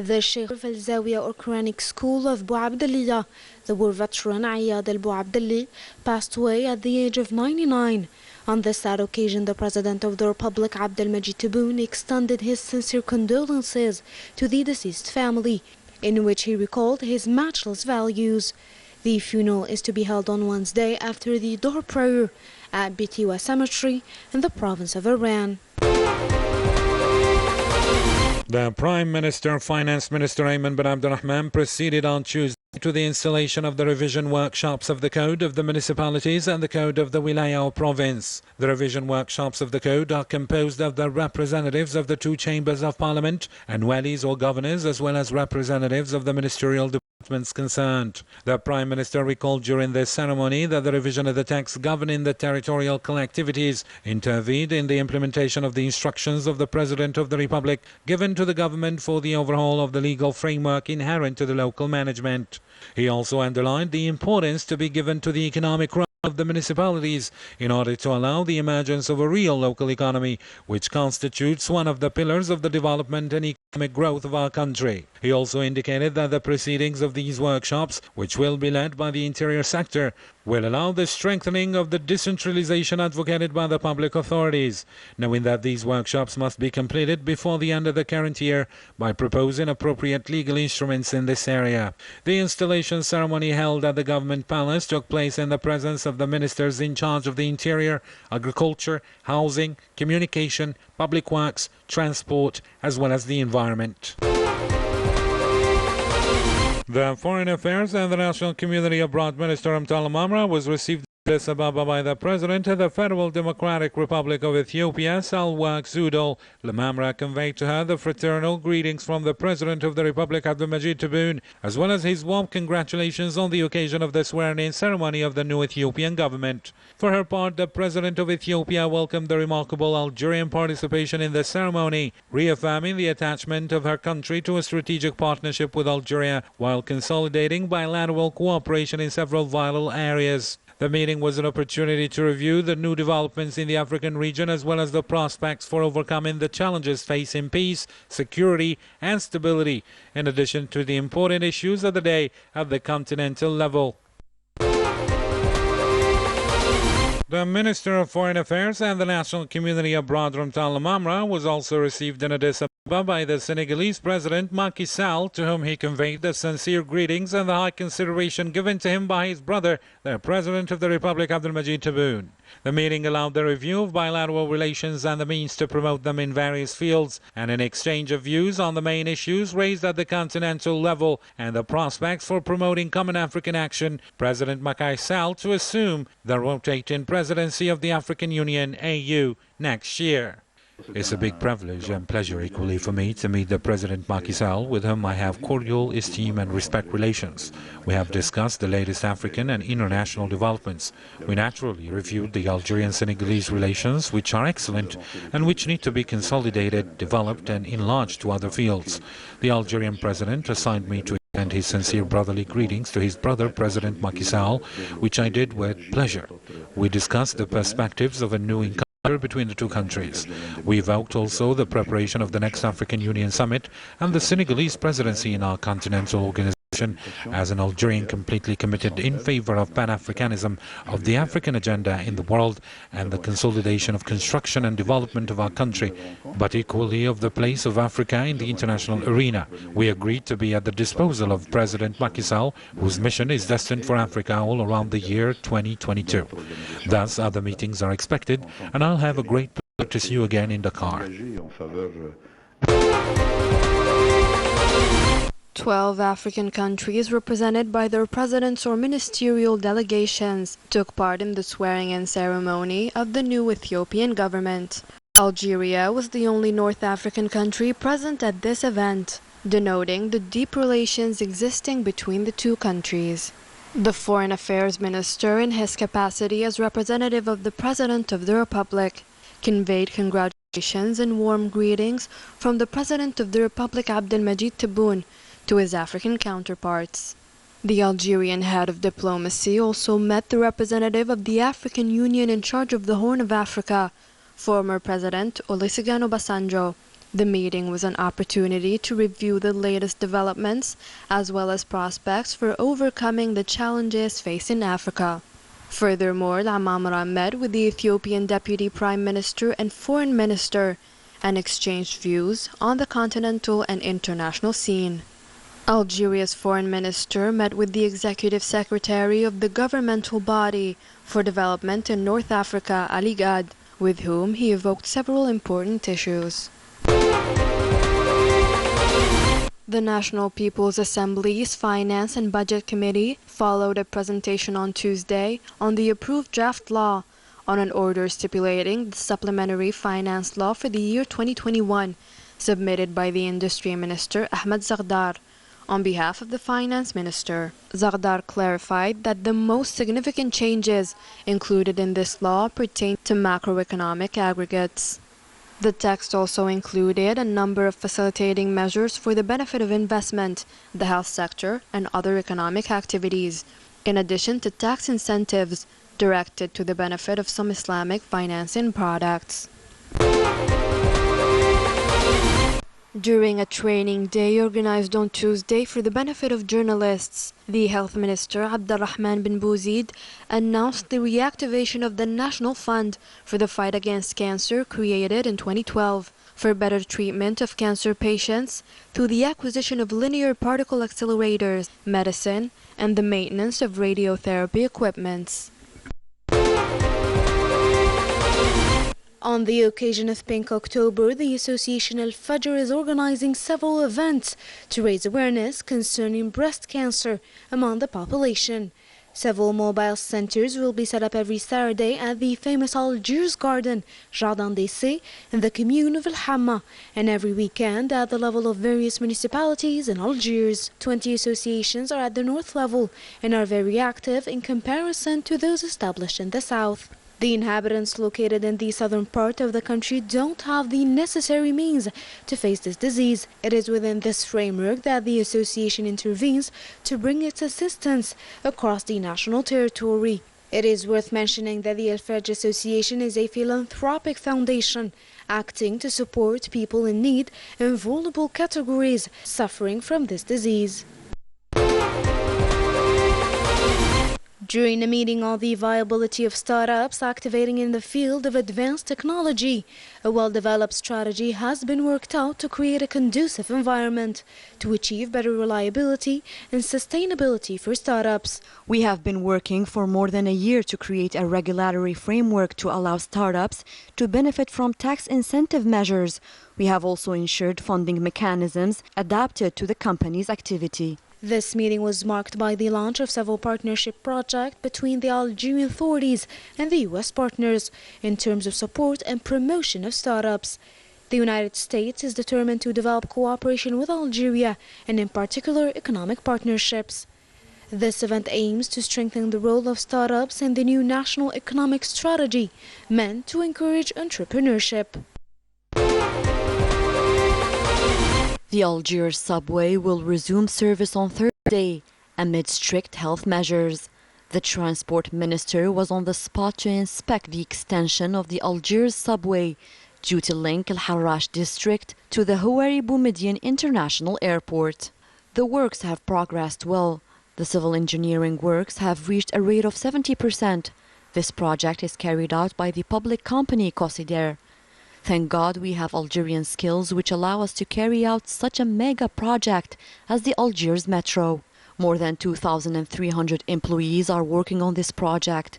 The Sheikh Al Zawiya or Quranic School of Bou Abdallah, the war veteran Ayad Al Bou Abdallah, passed away at the age of 99. On this sad occasion, the President of the Republic, Abdel Majid Tebboune, extended his sincere condolences to the deceased family, in which he recalled his matchless values. The funeral is to be held on Wednesday after the Dhuhr prayer at Bitiwa Cemetery in the province of Iran. The Prime Minister, Finance Minister Ayman bin Abdurrahman proceeded on Tuesday to the installation of the revision workshops of the Code of the Municipalities and the Code of the Wilaya or Province. The revision workshops of the Code are composed of the representatives of the two chambers of Parliament and walis or governors, as well as representatives of the ministerial departments concerned. The Prime Minister recalled during this ceremony that the revision of the text governing the territorial collectivities intervened in the implementation of the instructions of the President of the Republic given to the government for the overhaul of the legal framework inherent to the local management. He also underlined the importance to be given to the economic growth of the municipalities in order to allow the emergence of a real local economy, which constitutes one of the pillars of the development and economic growth of our country. He also indicated that the proceedings of these workshops, which will be led by the interior sector, will allow the strengthening of the decentralization advocated by the public authorities, knowing that these workshops must be completed before the end of the current year by proposing appropriate legal instruments in this area. The installation ceremony held at the Government Palace took place in the presence of the ministers in charge of the Interior, Agriculture, Housing, Communication, Public Works, Transport, as well as the Environment. The Foreign Affairs and the National Community Abroad Minister Amtal Mamra was received in Addis Ababa by the President of the Federal Democratic Republic of Ethiopia, Salwa Zudol. Mamra conveyed to her the fraternal greetings from the President of the Republic, Abdel Majid Tebboune, as well as his warm congratulations on the occasion of the swearing-in ceremony of the new Ethiopian government. For her part, the President of Ethiopia welcomed the remarkable Algerian participation in the ceremony, reaffirming the attachment of her country to a strategic partnership with Algeria while consolidating bilateral cooperation in several vital areas. The meeting was an opportunity to review the new developments in the African region as well as the prospects for overcoming the challenges facing peace, security and stability, in addition to the important issues of the day at the continental level. The Minister of Foreign Affairs and the National Community Abroad, Amtal Mamra, was also received in Addis Ababa by the Senegalese President Macky Sall, to whom he conveyed the sincere greetings and the high consideration given to him by his brother, the President of the Republic, Abdel Majid Tebboune. The meeting allowed the review of bilateral relations and the means to promote them in various fields, and an exchange of views on the main issues raised at the continental level and the prospects for promoting common African action. President Macky Sall to assume the rotating presidency of the African Union (AU) next year. It's a big privilege and pleasure equally for me to meet the President Macky Sall, with whom I have cordial esteem and respect relations. We have discussed the latest African and international developments. We naturally reviewed the Algerian-Senegalese relations, which are excellent and which need to be consolidated, developed and enlarged to other fields. The Algerian President assigned me to extend his sincere brotherly greetings to his brother, President Macky Sall, which I did with pleasure. We discussed the perspectives of a new encounter between the two countries. We evoked also the preparation of the next African Union Summit and the Senegalese presidency in our continental organization as an Algerian completely committed in favor of Pan-Africanism, of the African agenda in the world and the consolidation of construction and development of our country, but equally of the place of Africa in the international arena. We agreed to be at the disposal of President Macky Sall, whose mission is destined for Africa all around the year 2022. Thus, other meetings are expected, and I'll have a great pleasure to see you again in Dakar. 12 African countries represented by their presidents or ministerial delegations took part in the swearing-in ceremony of the new Ethiopian government. Algeria was the only North African country present at this event, denoting the deep relations existing between the two countries. The Foreign Affairs Minister, in his capacity as representative of the President of the Republic, conveyed congratulations and warm greetings from the President of the Republic, Abdel Majid Tebboune, to his African counterparts. The Algerian head of diplomacy also met the representative of the African Union in charge of the Horn of Africa, former President Olusegun Obasanjo. The meeting was an opportunity to review the latest developments as well as prospects for overcoming the challenges facing Africa. Furthermore, Al-Mamra met with the Ethiopian Deputy Prime Minister and Foreign Minister and exchanged views on the continental and international scene. Algeria's Foreign Minister met with the Executive Secretary of the governmental body for development in North Africa, Ali Gad, with whom he evoked several important issues. The National People's Assembly's Finance and Budget Committee followed a presentation on Tuesday on the approved draft law on an order stipulating the supplementary finance law for the year 2021, submitted by the Industry Minister Ahmed Zagdar on behalf of the Finance Minister. Zagdar clarified that the most significant changes included in this law pertain to macroeconomic aggregates. The text also included a number of facilitating measures for the benefit of investment, the health sector, and other economic activities, in addition to tax incentives directed to the benefit of some Islamic financing products. During a training day organized on Tuesday for the benefit of journalists, the Health Minister Abdulrahman bin Bouzid announced the reactivation of the National Fund for the Fight Against Cancer created in 2012 for better treatment of cancer patients through the acquisition of linear particle accelerators, medicine, and the maintenance of radiotherapy equipments. On the occasion of Pink October, the Association Al-Fajr is organizing several events to raise awareness concerning breast cancer among the population. Several mobile centers will be set up every Saturday at the famous Algiers Garden, Jardin d'Essai, in the commune of Al-Hamma, and every weekend at the level of various municipalities in Algiers. 20 associations are at the north level and are very active in comparison to those established in the south. The inhabitants located in the southern part of the country don't have the necessary means to face this disease. It is within this framework that the association intervenes to bring its assistance across the national territory. It is worth mentioning that the Al-Fajr Association is a philanthropic foundation acting to support people in need and vulnerable categories suffering from this disease. During a meeting on the viability of startups activating in the field of advanced technology, a well-developed strategy has been worked out to create a conducive environment to achieve better reliability and sustainability for startups. We have been working for more than a year to create a regulatory framework to allow startups to benefit from tax incentive measures. We have also ensured funding mechanisms adapted to the company's activity. This meeting was marked by the launch of several partnership projects between the Algerian authorities and the U.S. partners in terms of support and promotion of startups. The United States is determined to develop cooperation with Algeria and in particular economic partnerships. This event aims to strengthen the role of startups in the new national economic strategy meant to encourage entrepreneurship. The Algiers subway will resume service on Thursday amid strict health measures. The transport minister was on the spot to inspect the extension of the Algiers subway due to link Al Harrach district to the Houari Boumediene International Airport. The works have progressed well. The civil engineering works have reached a rate of 70%. This project is carried out by the public company Cosider. Thank God we have Algerian skills which allow us to carry out such a mega project as the Algiers Metro. More than 2,300 employees are working on this project.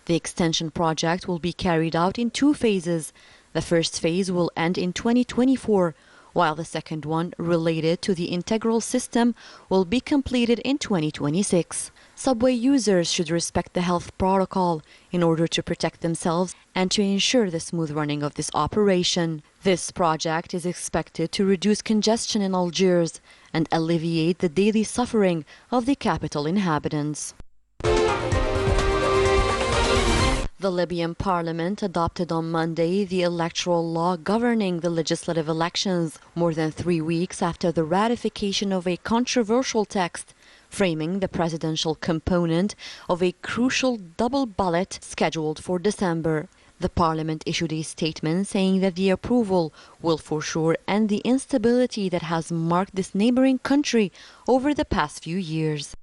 The extension project will be carried out in 2 phases. The first phase will end in 2024, while the second one, related to the integral system, will be completed in 2026. Subway users should respect the health protocol in order to protect themselves and to ensure the smooth running of this operation. This project is expected to reduce congestion in Algiers and alleviate the daily suffering of the capital inhabitants. The Libyan parliament adopted on Monday the electoral law governing the legislative elections, more than 3 weeks after the ratification of a controversial text framing the presidential component of a crucial double ballot scheduled for December. The parliament issued a statement saying that the approval will for sure end the instability that has marked this neighboring country over the past few years.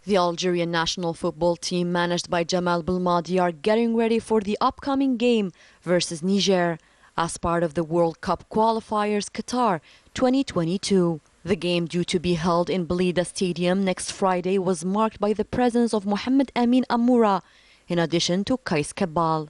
The Algerian national football team, managed by Jamal Belmadi, are getting ready for the upcoming game versus Niger as part of the World Cup qualifiers Qatar 2022. The game, due to be held in Blida Stadium next Friday, was marked by the presence of Mohamed Amin Amoura in addition to Kais Kebal.